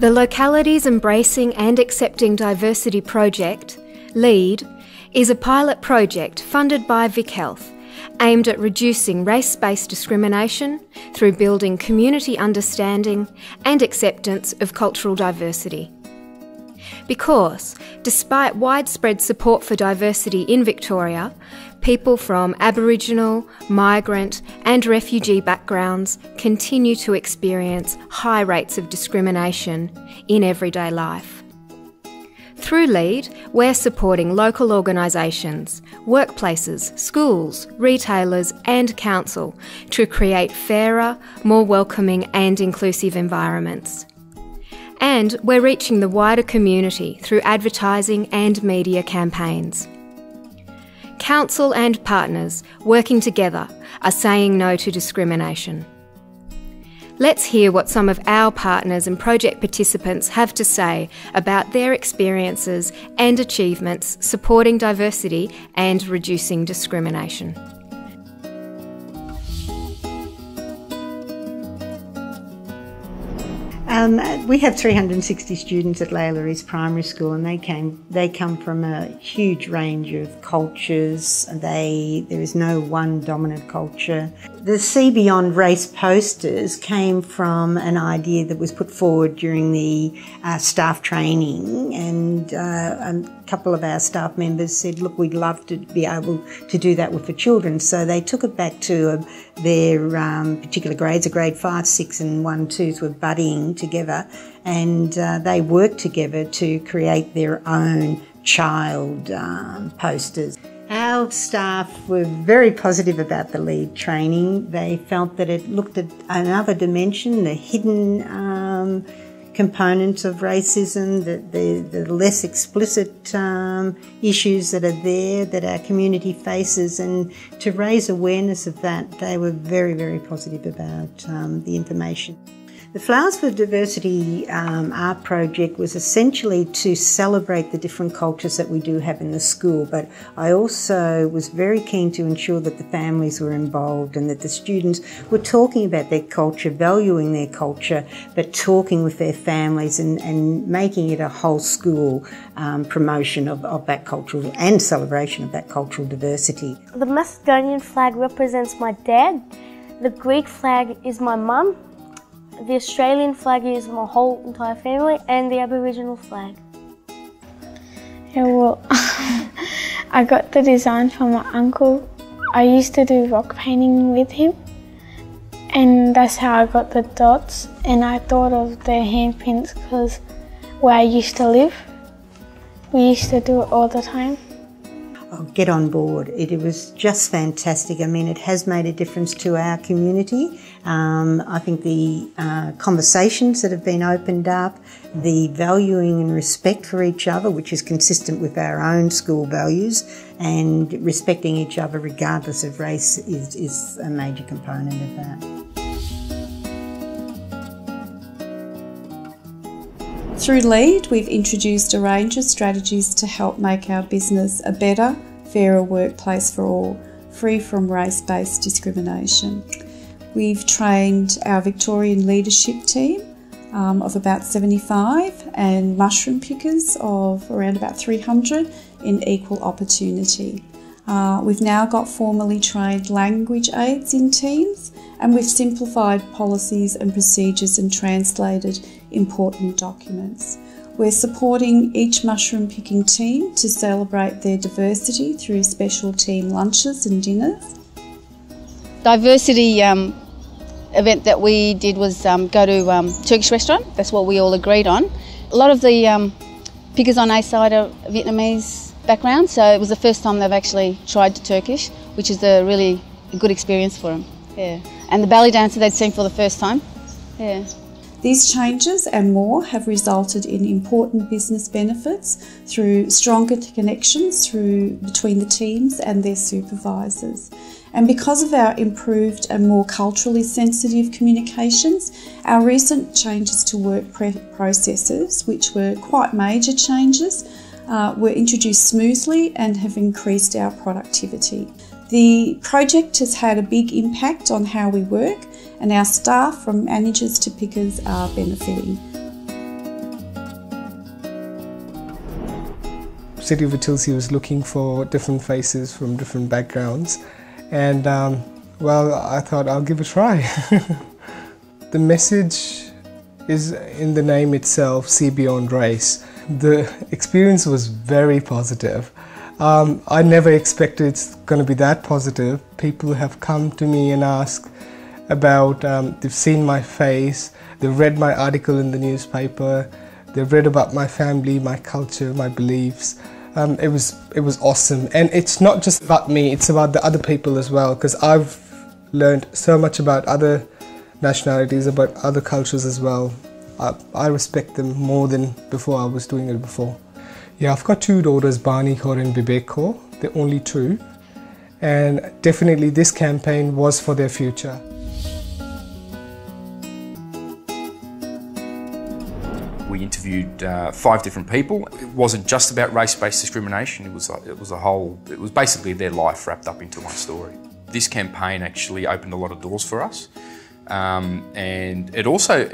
The Localities Embracing and Accepting Diversity project, LEAD, is a pilot project funded by VicHealth aimed at reducing race-based discrimination through building community understanding and acceptance of cultural diversity. Because, despite widespread support for diversity in Victoria, people from Aboriginal, migrant and refugee backgrounds continue to experience high rates of discrimination in everyday life. Through LEAD, we're supporting local organisations, workplaces, schools, retailers and council to create fairer, more welcoming and inclusive environments. And we're reaching the wider community through advertising and media campaigns. Council and partners working together are saying no to discrimination. Let's hear what some of our partners and project participants have to say about their experiences and achievements supporting diversity and reducing discrimination. We have 360 students at Localities East Primary School, and they come from a huge range of cultures. There is no one dominant culture. The See Beyond Race posters came from an idea that was put forward during the staff training, and a couple of our staff members said, look, we'd love to be able to do that with the children. So they took it back to their particular grades, grade 5, 6 and 1, 2s were buddying together, and they worked together to create their own child posters. Our staff were very positive about the LEAD training. They felt that it looked at another dimension, the hidden components of racism, the less explicit issues that are there that our community faces, and to raise awareness of that, they were very, very positive about the information. The Flowers for Diversity art project was essentially to celebrate the different cultures that we do have in the school, but I also was very keen to ensure that the families were involved and that the students were talking about their culture, valuing their culture, but talking with their families and making it a whole school promotion of that cultural and celebration of that cultural diversity. The Macedonian flag represents my dad, the Greek flag is my mum, the Australian flag is my whole entire family, and the Aboriginal flag. Yeah, well, I got the design from my uncle. I used to do rock painting with him, and that's how I got the dots. And I thought of the handprints because where I used to live, we used to do it all the time. Get on board. It was just fantastic. I mean, it has made a difference to our community. I think the conversations that have been opened up, the valuing and respect for each other, which is consistent with our own school values, and respecting each other regardless of race is a major component of that. Through LEAD, we've introduced a range of strategies to help make our business a better, fairer workplace for all, free from race-based discrimination. We've trained our Victorian leadership team of about 75 and mushroom pickers of around about 300 in equal opportunity. We've now got formally trained language aides in teams, and we've simplified policies and procedures and translated important documents. We're supporting each mushroom picking team to celebrate their diversity through special team lunches and dinners. Diversity event that we did was go to Turkish restaurant. That's what we all agreed on. A lot of the pickers on our side are Vietnamese background, so it was the first time they've actually tried Turkish, which is a really good experience for them. Yeah. And the ballet dancer they'd seen for the first time. Yeah. These changes and more have resulted in important business benefits through stronger connections between the teams and their supervisors. And because of our improved and more culturally sensitive communications, our recent changes to work processes, which were quite major changes, were introduced smoothly and have increased our productivity. The project has had a big impact on how we work, and our staff, from managers to pickers, are benefiting. City of Whittlesea was looking for different faces from different backgrounds, and well, I thought I'll give it a try. The message is in the name itself, See Beyond Race. The experience was very positive. I never expected it's going to be that positive. People have come to me and asked about, they've seen my face, they've read my article in the newspaper, they've read about my family, my culture, my beliefs. It was awesome, and it's not just about me, it's about the other people as well, because I've learned so much about other nationalities, about other cultures as well. I respect them more than before I was doing it before. Yeah, I've got 2 daughters, Barney Kaur and Vivek Kaur. They're only 2, and definitely this campaign was for their future. We interviewed 5 different people. It wasn't just about race-based discrimination. It was basically their life wrapped up into one story. This campaign actually opened a lot of doors for us, and it also,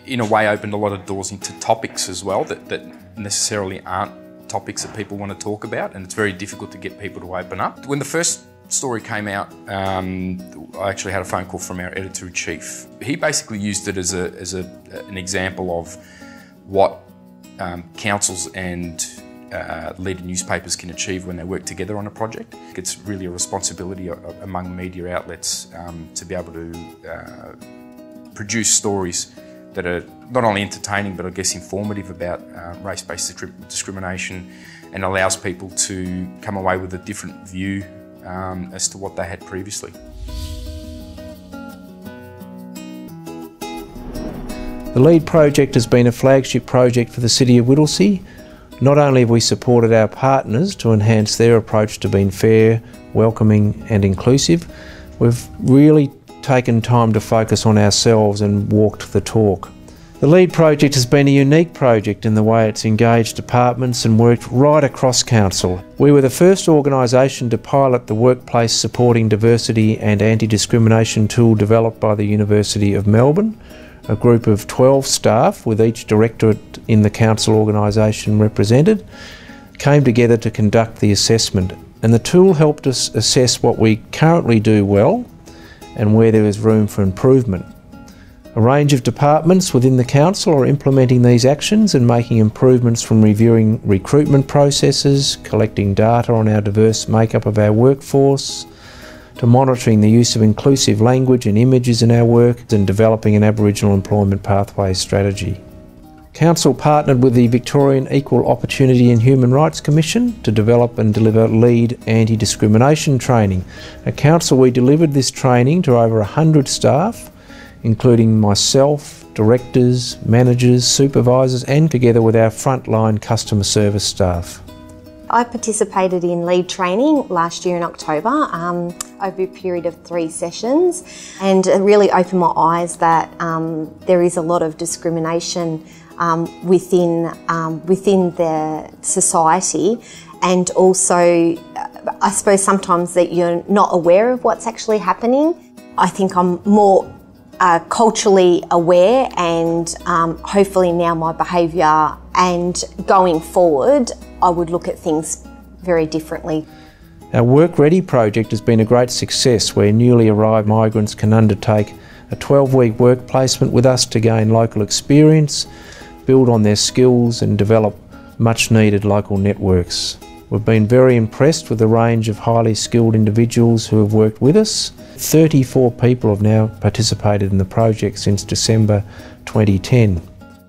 in a way, opened a lot of doors into topics as well that necessarily aren't topics that people want to talk about, and it's very difficult to get people to open up. When the first story came out, I actually had a phone call from our editor-in-chief. He basically used it as an example of what councils and leading newspapers can achieve when they work together on a project. It's really a responsibility among media outlets to be able to produce stories that are not only entertaining but I guess informative about race-based discrimination, and allows people to come away with a different view as to what they had previously. The LEAD project has been a flagship project for the City of Whittlesea. Not only have we supported our partners to enhance their approach to being fair, welcoming and inclusive, we've really taken time to focus on ourselves and walked the talk. The LEAD project has been a unique project in the way it's engaged departments and worked right across council. We were the first organisation to pilot the Workplace Supporting Diversity and Anti-Discrimination tool developed by the University of Melbourne. A group of 12 staff, with each directorate in the council organisation represented, came together to conduct the assessment, and the tool helped us assess what we currently do well and where there is room for improvement. A range of departments within the council are implementing these actions and making improvements, from reviewing recruitment processes, collecting data on our diverse makeup of our workforce, to monitoring the use of inclusive language and images in our work, and developing an Aboriginal Employment Pathways strategy. Council partnered with the Victorian Equal Opportunity and Human Rights Commission to develop and deliver LEAD anti-discrimination training. At Council we delivered this training to over 100 staff, including myself, directors, managers, supervisors, and together with our frontline customer service staff. I participated in LEAD training last year in October over a period of 3 sessions, and it really opened my eyes that there is a lot of discrimination within the society, and also I suppose sometimes that you're not aware of what's actually happening. I think I'm more culturally aware, and hopefully now my behaviour and going forward I would look at things very differently. Our Work Ready project has been a great success, where newly arrived migrants can undertake a 12-week work placement with us to gain local experience, build on their skills and develop much needed local networks. We've been very impressed with the range of highly skilled individuals who have worked with us. 34 people have now participated in the project since December 2010.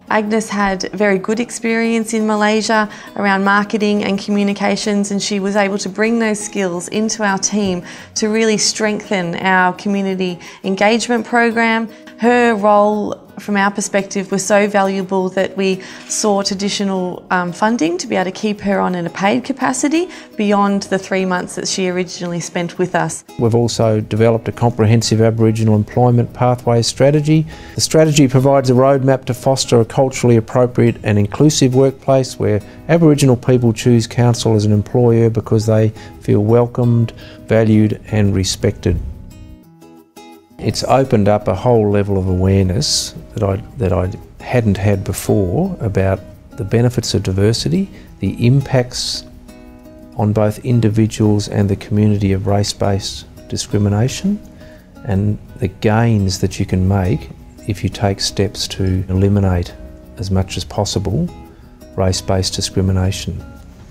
Agnes had very good experience in Malaysia around marketing and communications, and she was able to bring those skills into our team to really strengthen our community engagement program. Her role from our perspective was so valuable that we sought additional funding to be able to keep her on in a paid capacity beyond the 3 months that she originally spent with us. We've also developed a comprehensive Aboriginal Employment Pathways strategy. The strategy provides a roadmap to foster a culturally appropriate and inclusive workplace where Aboriginal people choose council as an employer because they feel welcomed, valued and respected. It's opened up a whole level of awareness that I hadn't had before about the benefits of diversity, the impacts on both individuals and the community of race-based discrimination, and the gains that you can make if you take steps to eliminate as much as possible race-based discrimination.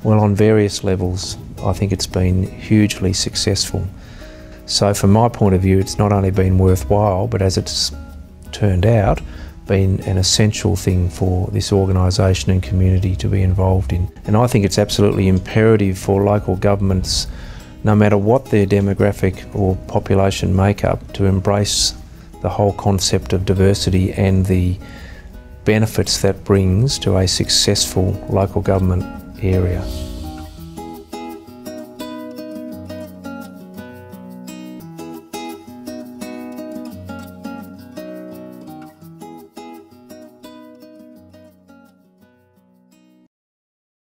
Well, on various levels, I think it's been hugely successful. So from my point of view, it's not only been worthwhile, but as it's turned out, been an essential thing for this organisation and community to be involved in. And I think it's absolutely imperative for local governments, no matter what their demographic or population makeup, to embrace the whole concept of diversity and the benefits that brings to a successful local government area.